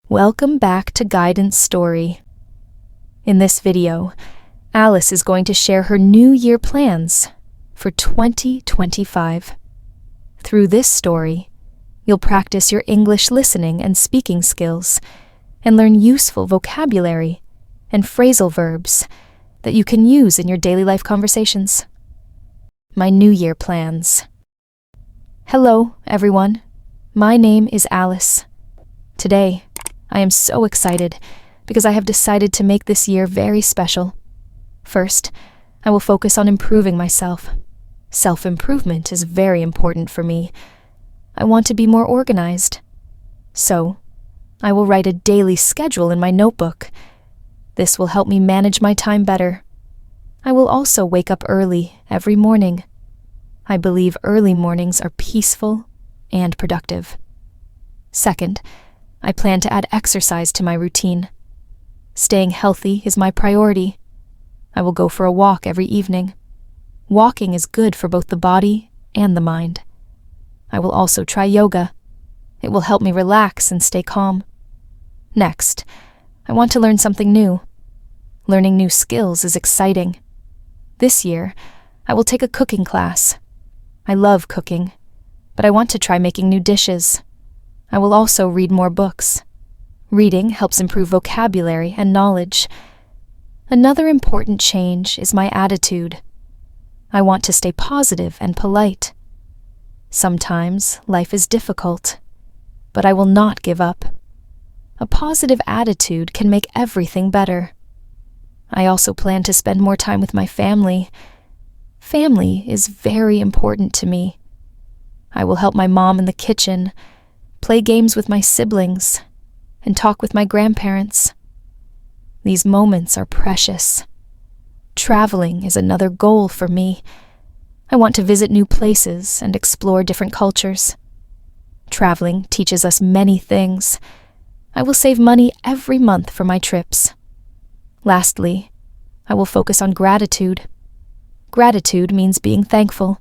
Welcome back to Guidance Story. In this video, Alice is going to share her New Year plans for 2025. Through this story, you'll practice your English listening and speaking skills and learn useful vocabulary and phrasal verbs that you can use in your daily life conversations. My New Year plans. Hello, everyone. My name is Alice. Today, I am so excited because I have decided to make this year very special. First, I will focus on improving myself. Self-improvement is very important for me. I want to be more organized. So, I will write a daily schedule in my notebook. This will help me manage my time better. I will also wake up early every morning. I believe early mornings are peaceful and productive. Second, I plan to add exercise to my routine. Staying healthy is my priority. I will go for a walk every evening. Walking is good for both the body and the mind. I will also try yoga. It will help me relax and stay calm. Next, I want to learn something new. Learning new skills is exciting. This year, I will take a cooking class. I love cooking, but I want to try making new dishes. I will also read more books. Reading helps improve vocabulary and knowledge. Another important change is my attitude. I want to stay positive and polite. Sometimes life is difficult, but I will not give up. A positive attitude can make everything better. I also plan to spend more time with my family. Family is very important to me. I will help my mom in the kitchen, play games with my siblings, and talk with my grandparents. These moments are precious. Traveling is another goal for me. I want to visit new places and explore different cultures. Traveling teaches us many things. I will save money every month for my trips. Lastly, I will focus on gratitude. Gratitude means being thankful.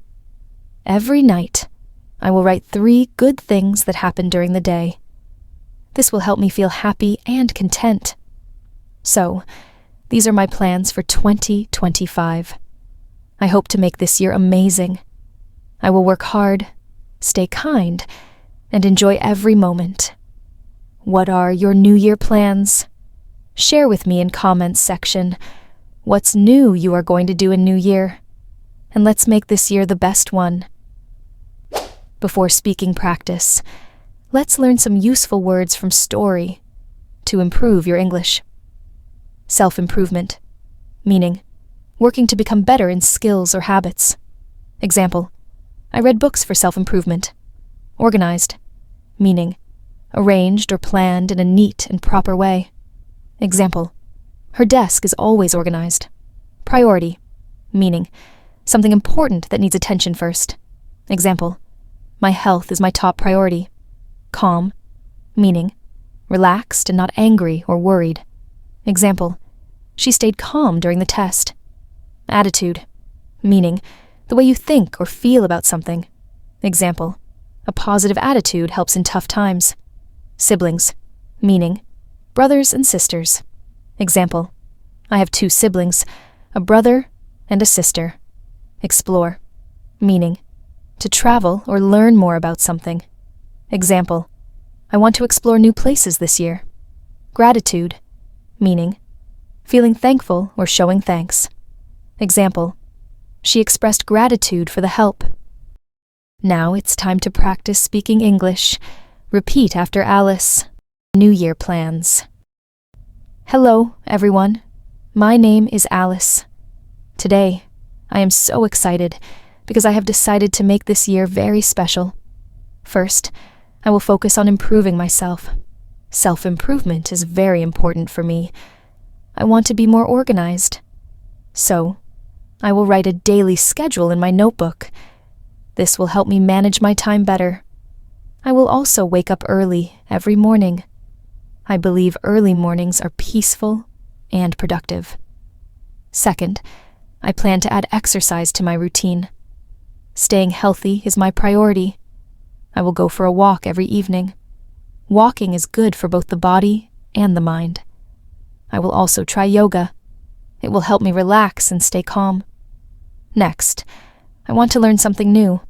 Every night, I will write 3 good things that happened during the day. This will help me feel happy and content. So, these are my plans for 2025. I hope to make this year amazing. I will work hard, stay kind, and enjoy every moment. What are your New Year plans? Share with me in comments section what's new you are going to do in New Year. And let's make this year the best one. Before speaking practice, let's learn some useful words from story to improve your English. Self-improvement, meaning working to become better in skills or habits. Example, I read books for self-improvement. Organized, meaning arranged or planned in a neat and proper way. Example, her desk is always organized. Priority, meaning something important that needs attention first. Example, my health is my top priority. Calm, meaning relaxed and not angry or worried. Example, she stayed calm during the test. Attitude, meaning the way you think or feel about something. Example, a positive attitude helps in tough times. Siblings, meaning brothers and sisters. Example, I have 2 siblings, a brother and a sister. Explore, meaning to travel or learn more about something. Example, I want to explore new places this year. Gratitude, meaning feeling thankful or showing thanks. Example, she expressed gratitude for the help. Now it's time to practice speaking English. Repeat after Alice. New Year plans. Hello, everyone. My name is Alice. Today, I am so excited because I have decided to make this year very special. First, I will focus on improving myself. Self-improvement is very important for me. I want to be more organized. So, I will write a daily schedule in my notebook. This will help me manage my time better. I will also wake up early every morning. I believe early mornings are peaceful and productive. Second, I plan to add exercise to my routine. Staying healthy is my priority. I will go for a walk every evening. Walking is good for both the body and the mind. I will also try yoga. It will help me relax and stay calm. Next, I want to learn something new.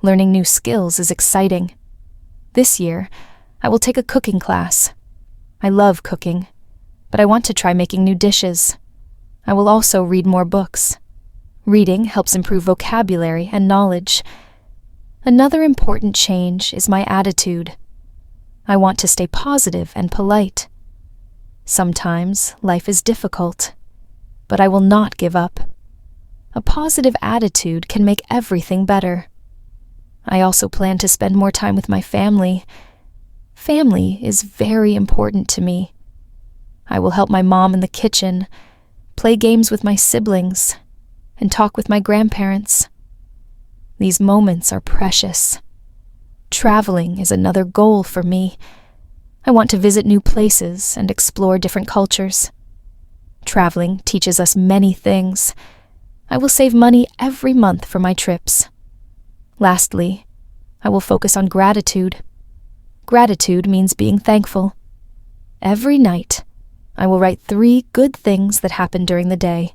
Learning new skills is exciting. This year, I will take a cooking class. I love cooking, but I want to try making new dishes. I will also read more books. Reading helps improve vocabulary and knowledge. Another important change is my attitude. I want to stay positive and polite. Sometimes life is difficult, but I will not give up. A positive attitude can make everything better. I also plan to spend more time with my family. Family is very important to me. I will help my mom in the kitchen, play games with my siblings, and talk with my grandparents. These moments are precious. Traveling is another goal for me. I want to visit new places and explore different cultures. Traveling teaches us many things. I will save money every month for my trips. Lastly, I will focus on gratitude. Gratitude means being thankful. Every night, I will write 3 good things that happened during the day.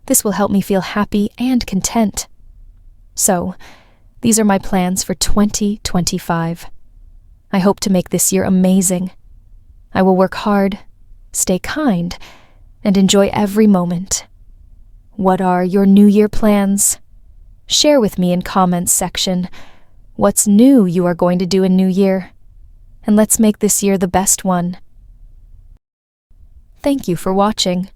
This will help me feel happy and content. So, these are my plans for 2025. I hope to make this year amazing. I will work hard, stay kind, and enjoy every moment. What are your New Year plans? Share with me in comments section what's new you are going to do in New Year, and let's make this year the best one. Thank you for watching.